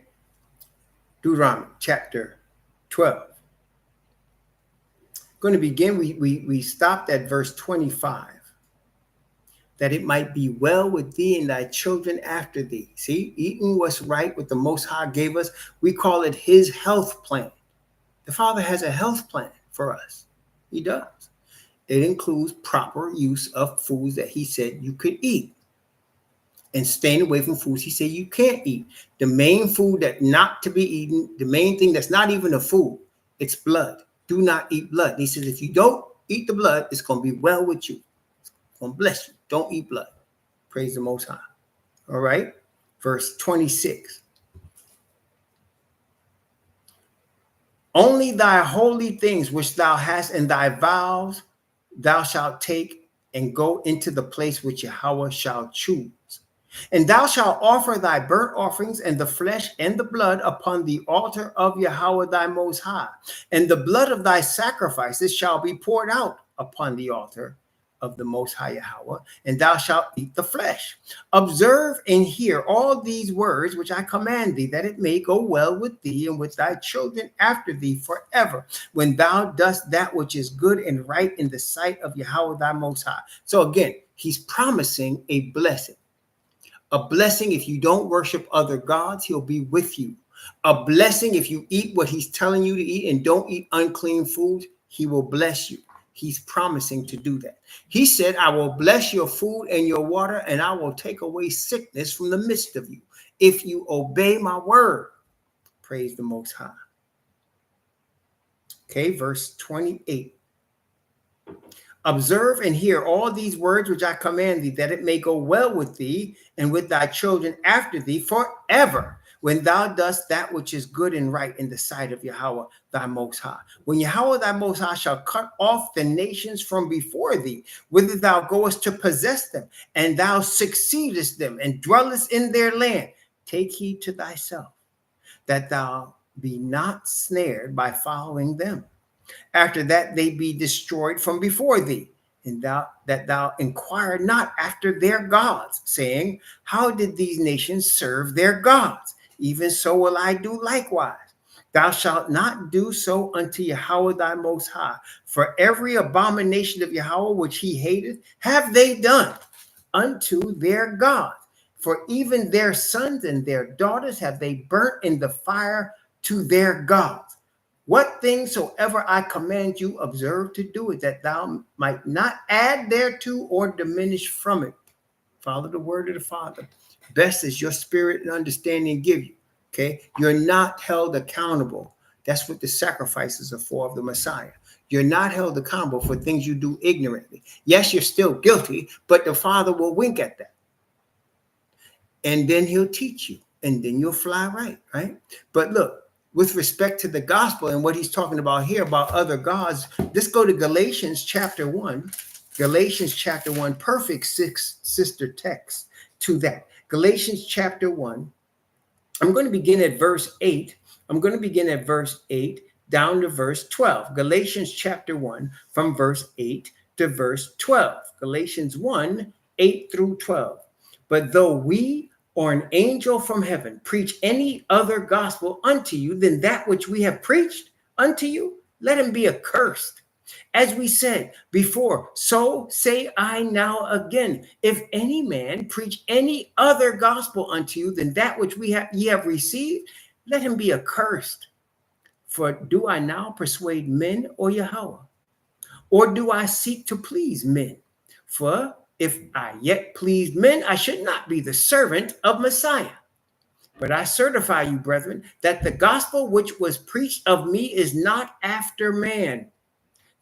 Deuteronomy chapter 12. Going to begin, we stopped at verse 25. That it might be well with thee and thy children after thee. See, eating what's right, what the Most High gave us. We call it his health plan. The Father has a health plan for us. He does. It includes proper use of foods that he said you could eat. And staying away from foods he said you can't eat. The main food that not to be eaten, the main thing that's not even a food, it's blood. Do not eat blood. And he says if you don't eat the blood, it's going to be well with you. It's going to bless you. Don't eat blood. Praise the Most High. All right. Verse 26. Only thy holy things which thou hast in thy vows thou shalt take and go into the place which Yahweh shall choose. And thou shalt offer thy burnt offerings and the flesh and the blood upon the altar of Yahweh thy Most High. And the blood of thy sacrifices shall be poured out upon the altar of the Most High Yahweh, and thou shalt eat the flesh. Observe and hear all these words which I command thee, that it may go well with thee and with thy children after thee forever, when thou dost that which is good and right in the sight of Yahweh thy Most High. So again, he's promising a blessing. A blessing if you don't worship other gods, he'll be with you. A blessing if you eat what he's telling you to eat and don't eat unclean food, he will bless you. He's promising to do that. He said, I will bless your food and your water, and I will take away sickness from the midst of you if you obey my word. Praise the Most High. Okay, verse 28. Observe and hear all these words which I command thee, that it may go well with thee and with thy children after thee forever, when thou dost that which is good and right in the sight of Yahweh thy Most High. When Yahweh thy Most High shall cut off the nations from before thee, whither thou goest to possess them, and thou succeedest them, and dwellest in their land, take heed to thyself, that thou be not snared by following them. After that they be destroyed from before thee, and that thou inquire not after their gods, saying, how did these nations serve their gods? Even so will I do likewise. Thou shalt not do so unto Yahweh thy Most High, for every abomination of Yahweh which he hateth have they done unto their gods. For even their sons and their daughters have they burnt in the fire to their gods. What things soever I command you, observe to do it, that thou might not add thereto or diminish from it. Follow the word of the Father. Best as your spirit and understanding give you. Okay, you're not held accountable. That's what the sacrifices are for of the Messiah. You're not held accountable for things you do ignorantly. Yes, you're still guilty, but the Father will wink at that. And then he'll teach you, and then you'll fly right, right? But look, with respect to the gospel and what he's talking about here about other gods, let's go to Galatians chapter 1. Galatians chapter 1, perfect sister text to that. Galatians chapter 1. I'm going to begin at verse 8. I'm going to begin at verse 8 down to verse 12. Galatians chapter 1 from verse 8 to verse 12. Galatians 1, 8 through 12. But though we or an angel from heaven preach any other gospel unto you than that which we have preached unto you, let him be accursed. As we said before, so say I now again, if any man preach any other gospel unto you than that which ye have received, let him be accursed. For do I now persuade men or Yahweh? Or do I seek to please men? For if I yet pleased men, I should not be the servant of Messiah. But I certify you, brethren, that the gospel which was preached of me is not after man.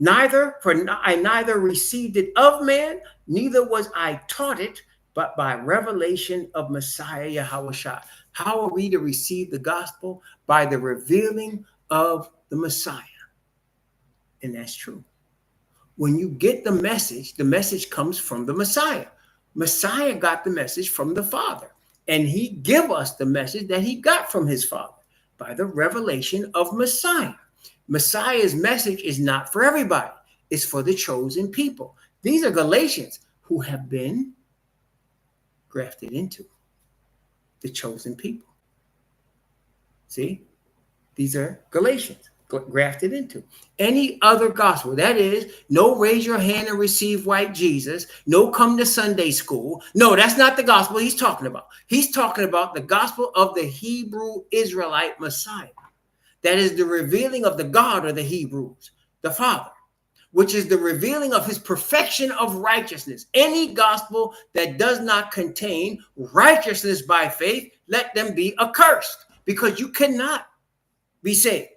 I neither received it of man, neither was I taught it, but by revelation of Messiah Yahushua. How are we to receive the gospel? By the revealing of the Messiah. And that's true. When you get the message comes from the Messiah. Messiah got the message from the Father, and he give us the message that he got from his Father by the revelation of Messiah. Messiah's message is not for everybody. It's for the chosen people. These are Galatians who have been grafted into the chosen people. See, these are Galatians grafted into. Any other gospel, that is, no raise your hand and receive white Jesus, no come to Sunday school. No, that's not the gospel he's talking about. He's talking about the gospel of the Hebrew Israelite Messiah. That is the revealing of the God of the Hebrews, the Father, which is the revealing of his perfection of righteousness. Any gospel that does not contain righteousness by faith, let them be accursed, because you cannot be saved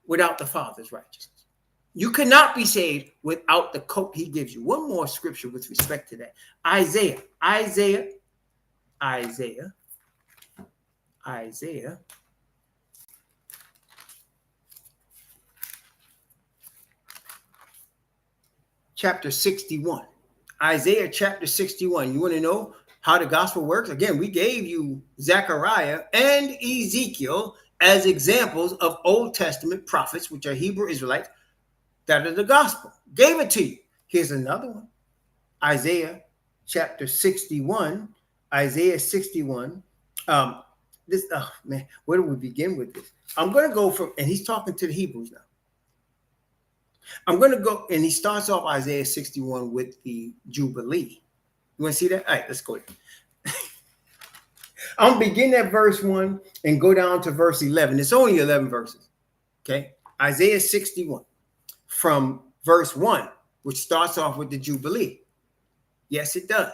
without the Father's righteousness. You cannot be saved without the coat he gives you. One more scripture with respect to that. Isaiah chapter 61. Isaiah chapter 61. You want to know how the gospel works? Again, we gave you Zechariah and Ezekiel as examples of Old Testament prophets, which are Hebrew Israelites, that are the gospel. Gave it to you. Here's another one. Isaiah chapter 61. Isaiah 61. Man, where do we begin with this? I'm going to go from, and he's talking to the Hebrews now. I'm going to go, and he starts off Isaiah 61 with the Jubilee. You want to see that? All right, let's go there. I'm going to begin at verse 1 and go down to verse 11. It's only 11 verses. Okay? Isaiah 61 from verse 1, which starts off with the Jubilee. Yes, it does.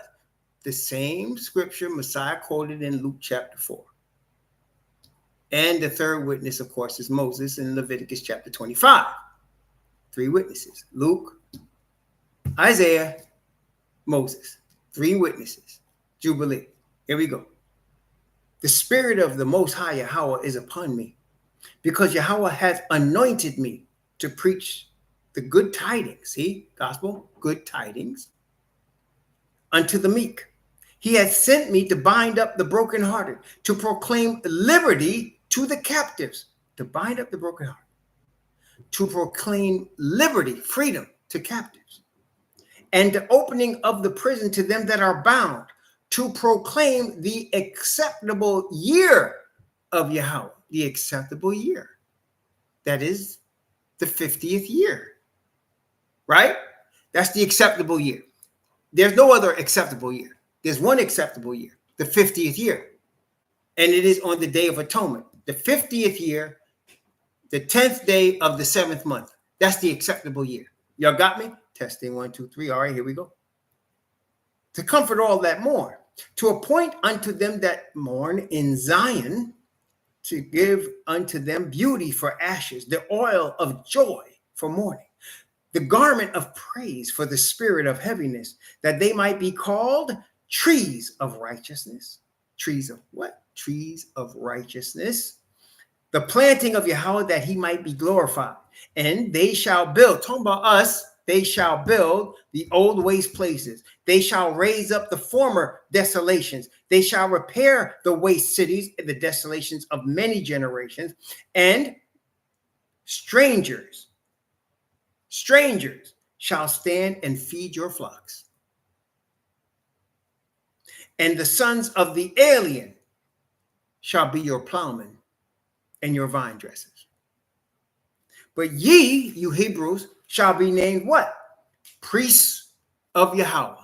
The same scripture Messiah quoted in Luke chapter 4. And the third witness, of course, is Moses in Leviticus chapter 25. 3 witnesses. Luke, Isaiah, Moses. 3 witnesses. Jubilee. Here we go. The Spirit of the Most High Yahweh is upon me, because Yahweh hath anointed me to preach the good tidings. See, gospel, good tidings, unto the meek. He hath sent me to bind up the brokenhearted, to proclaim liberty to the captives, to bind up the brokenhearted, to proclaim liberty, freedom to captives, and the opening of the prison to them that are bound, to proclaim the acceptable year of Yahweh, the acceptable year. That is the 50th year, right? That's the acceptable year. There's no other acceptable year. There's one acceptable year, the 50th year. And it is on the Day of Atonement, the 50th year, the 10th day of the 7th month. That's the acceptable year. Y'all got me? Testing 1, 2, 3. All right, here we go. To comfort all that mourn, to appoint unto them that mourn in Zion, to give unto them beauty for ashes, the oil of joy for mourning, the garment of praise for the spirit of heaviness, that they might be called trees of righteousness. Trees of what? Trees of righteousness. The planting of Yahweh, that he might be glorified. And they shall build, talking about us, they shall build the old waste places. They shall raise up the former desolations. They shall repair the waste cities, the desolations of many generations. And strangers shall stand and feed your flocks. And the sons of the alien shall be your plowmen and your vine dressers. But ye, you Hebrews, shall be named what? Priests of Yahweh.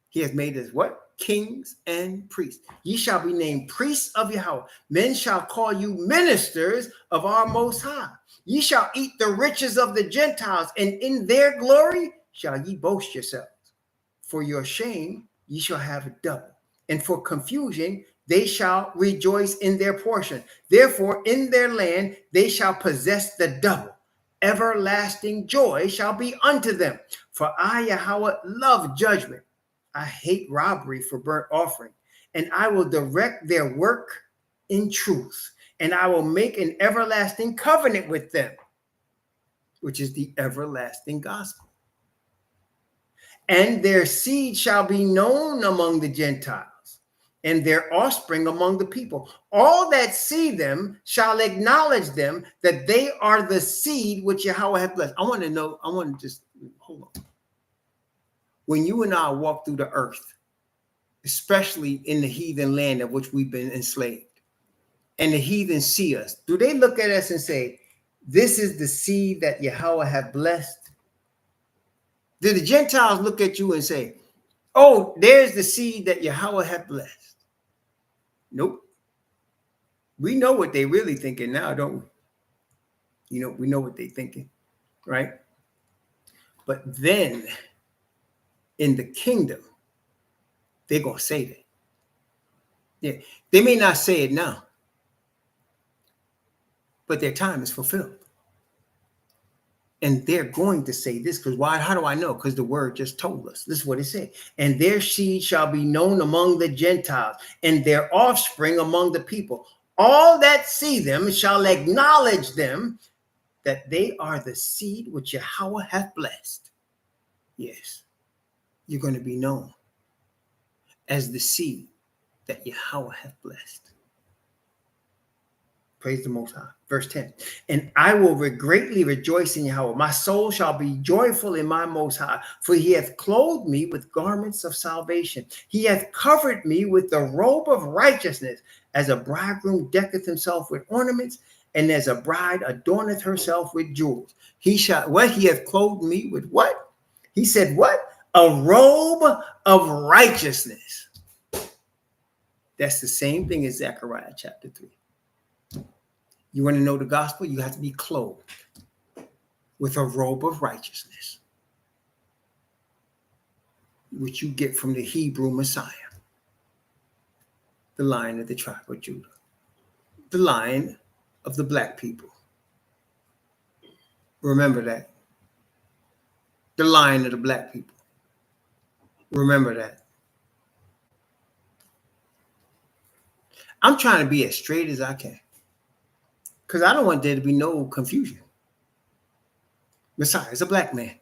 He has made us what? Kings and priests. Ye shall be named priests of Yahweh. Men shall call you ministers of our Most High. Ye shall eat the riches of the Gentiles, and in their glory shall ye boast yourselves. For your shame ye shall have a double, and for confusion they shall rejoice in their portion. Therefore in their land they shall possess the double. Everlasting joy shall be unto them. For I, Yahweh, love judgment. I hate robbery for burnt offering. And I will direct their work in truth. And I will make an everlasting covenant with them, which is the everlasting gospel. And their seed shall be known among the Gentiles, and their offspring among the people. All that see them shall acknowledge them, that they are the seed which Yahweh hath blessed. I want to just hold on. When you and I walk through the earth, especially in the heathen land of which we've been enslaved, and the heathen see us, do they look at us and say, this is the seed that Yahweh hath blessed? Do the Gentiles look at you and say, oh, there's the seed that Yahweh hath blessed? Nope. We know what they really thinking now, don't we? We know what they thinking, right? But then in the kingdom, they're going to say that. Yeah, they may not say it now, but their time is fulfilled. And they're going to say this, because why? How do I know? Because the word just told us. This is what it said. And their seed shall be known among the Gentiles, and their offspring among the people. All that see them shall acknowledge them, that they are the seed which Yahweh hath blessed. Yes, you're going to be known as the seed that Yahweh hath blessed. Praise the Most High. Verse 10. And I will greatly rejoice in Yahweh. My soul shall be joyful in my Most High, for he hath clothed me with garments of salvation. He hath covered me with the robe of righteousness, as a bridegroom decketh himself with ornaments, and as a bride adorneth herself with jewels. He hath clothed me with what? He said what? A robe of righteousness. That's the same thing as Zechariah chapter 3. You want to know the gospel? You have to be clothed with a robe of righteousness, which you get from the Hebrew Messiah, the Lion of the tribe of Judah, the Lion of the black people. Remember that. The Lion of the black people. Remember that. I'm trying to be as straight as I can, because I don't want there to be no confusion. Messiah is a black man.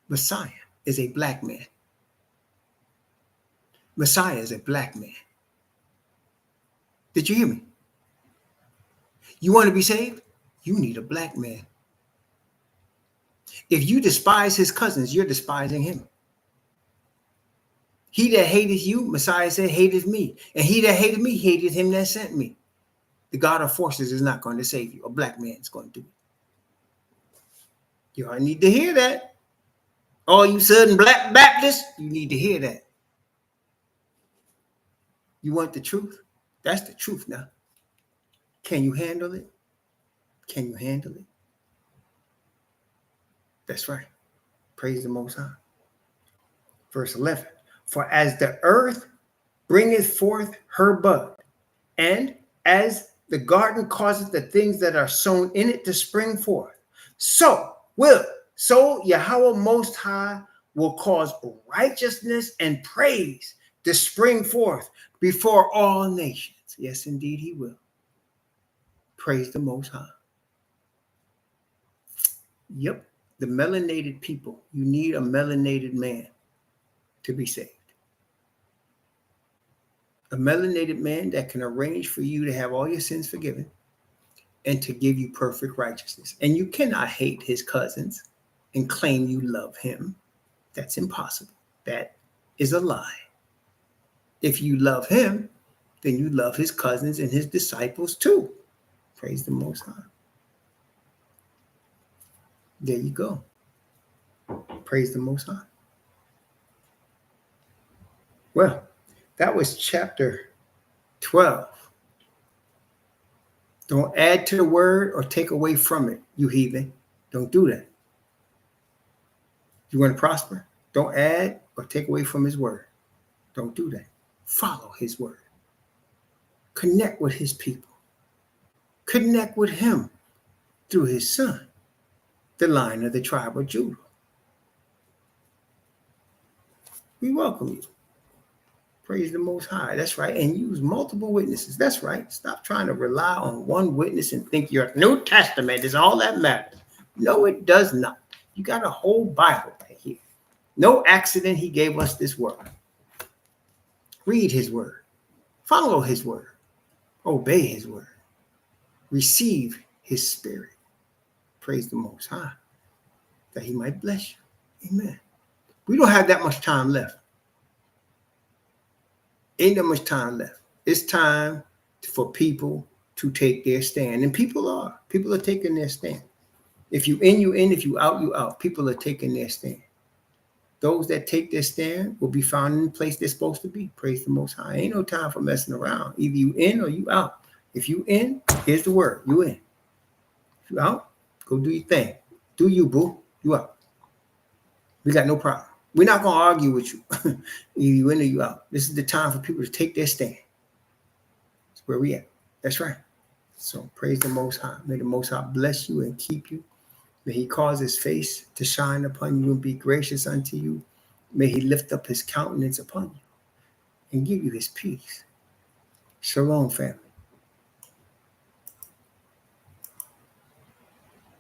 Messiah is a black man. Messiah is a black man. Did you hear me? You want to be saved? You need a black man. If you despise his cousins, you're despising him. He that hateth you, Messiah said, hateth me. And he that hated me, hated him that sent me. The God of forces is not going to save you. A black man is going to do it. You all need to hear that. All you Southern Black Baptists, you need to hear that. You want the truth? That's the truth now. Can you handle it? Can you handle it? That's right. Praise the Most High. Verse 11. For as the earth bringeth forth her bud, and as the garden causes the things that are sown in it to spring forth, so Yahweh Most High will cause righteousness and praise to spring forth before all nations. Yes, indeed, he will. Praise the Most High. Yep, the melanated people. You need a melanated man to be saved. A melanated man that can arrange for you to have all your sins forgiven and to give you perfect righteousness. And you cannot hate his cousins and claim you love him. That's impossible. That is a lie. If you love him, then you love his cousins and his disciples too. Praise the Most High. There you go. Praise the Most High. Well, that was chapter 12. Don't add to the word or take away from it, you heathen. Don't do that. You want to prosper? Don't add or take away from his word. Don't do that. Follow his word. Connect with his people. Connect with him through his son, the Lion of the tribe of Judah. We welcome you. Praise the Most High. That's right. And use multiple witnesses. That's right. Stop trying to rely on one witness and think your New Testament is all that matters. No, it does not. You got a whole Bible right here. No accident he gave us this word. Read his word. Follow his word. Obey his word. Receive his spirit. Praise the Most High, that he might bless you. Amen. We don't have that much time left. Ain't that much time left. It's time for people to take their stand. And people are taking their stand. If you in, you in. If you out, you out. People are taking their stand. Those that take their stand will be found in the place they're supposed to be. Praise the Most High. Ain't no time for messing around. Either you in or you out. If you in, here's the word. You in. If you out, go do your thing. Do you, boo. You out. We got no problem. We're not going to argue with you. Either you in or you out. This is the time for people to take their stand. That's where we at. That's right. So praise the Most High. May the Most High bless you and keep you. May he cause his face to shine upon you and be gracious unto you. May he lift up his countenance upon you and give you his peace. Shalom, family.